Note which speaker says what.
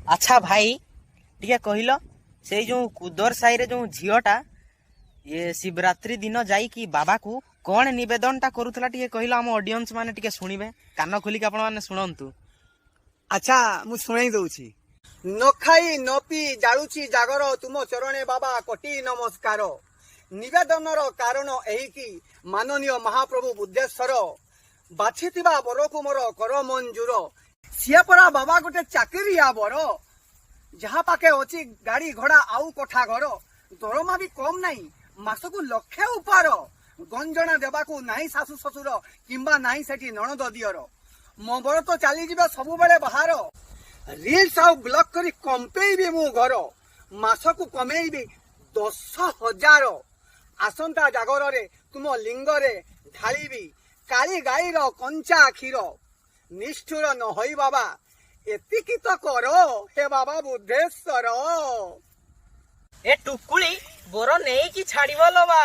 Speaker 1: আচ্ছা ভাই টিকে কহিল সেই যে কুদর সাইরে যে ঝিওটা শিবরাত্রি দিন যাইকি বাবাকু কଣ নিবেদনটা କରୁଥିଲା ଟିକେ କହିଲ ଆମ ଅଡିଏନ୍ସ ମାନେ ଟିକେ ଶୁଣିବେ କାନ ଖୋଲିକି ଆପଣ ମାନେ ଶୁଣନ୍ତୁ।
Speaker 2: ଆଚ୍ଛା ମୁଁ ଶୁଣେଇ ଦଉଛି। ନ ଖାଇ ନ ପିଇ ଜାଳୁଛି ଜାଗର ତୁମ ଚରଣେ ବାବା କୋଟି ନମସ୍କାର। ନିବେଦନର କାରଣ ଏହିକି ମାନନୀୟ ମହାପ୍ରଭୁ ବୁଦ୍ଧେଶ୍ୱର ବାଛିଥିବା ବରକୁ ମୋର କର ମଞ୍ଜୁର। ସିଏ ପରା ବାବା ଗୋଟେ ଚାକିରିଆ ବର, ଯାହା ପାଖେ ଅଛି ଗାଡି ଘୋଡା ଆଉ କୋଠା ଘର। ଦରମା ବି କମ ନାହିଁ, ମାସକୁ ଲକ୍ଷେ ଉପାର। ଗଞ୍ଜଣା ଦେବାକୁ ନାହିଁ ଶାଶୁ ଶ୍ୱଶୁର କିମ୍ବା ନାହିଁ ସେଠି ନଣନ୍ଦ ଦିଅର। ମୋ ବର ତ ଚାଲିଯିବେ ସବୁବେଳେ ବାହାର। ରିଲ୍ସ ଆଉ ବ୍ଲଗ କରି କମ୍ପେଇବି ମୁଁ ଘର। ମାସକୁ କମେଇବି 10,000। ଆସନ୍ତା ଜାଗରରେ ତୁମ ଲିଙ୍ଗରେ ଢାଳିବି କାଳି ଗାଈର କଞ୍ଚା କ୍ଷୀର। ନିଷ୍ଠୁର ନ ହୋଇ ବାବା ଏତିକି ତ କର ହେ ବାବା ବୁଦ୍ଧେଶ୍ୱର।
Speaker 1: ଏ ଟୁକୁଳି ବୋର ନେଇକି ଛାଡିବ ଲୋ ବା।